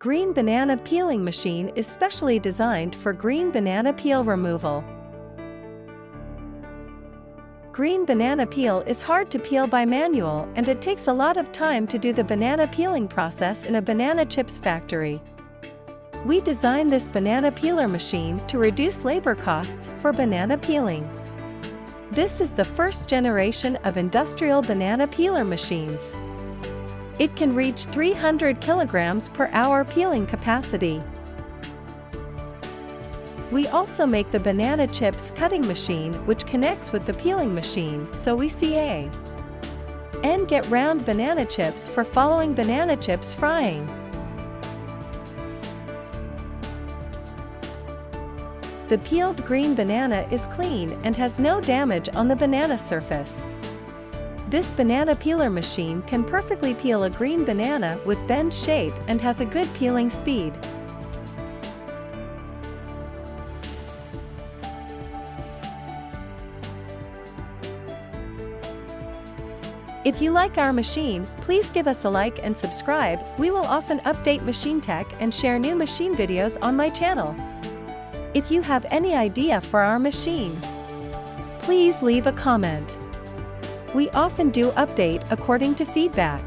Green banana peeling machine is specially designed for green banana peel removal. Green banana peel is hard to peel by manual, and it takes a lot of time to do the banana peeling process in a banana chips factory. We designed this banana peeler machine to reduce labor costs for banana peeling. This is the first generation of industrial banana peeler machines. It can reach 300 kilograms per hour peeling capacity. We also make the banana chips cutting machine, which connects with the peeling machine, so we see and get round banana chips for following banana chips frying. The peeled green banana is clean and has no damage on the banana surface. This banana peeler machine can perfectly peel a green banana with bend shape and has a good peeling speed. If you like our machine, please give us a like and subscribe. We will often update machine tech and share new machine videos on my channel. If you have any idea for our machine, please leave a comment. We often do update according to feedback.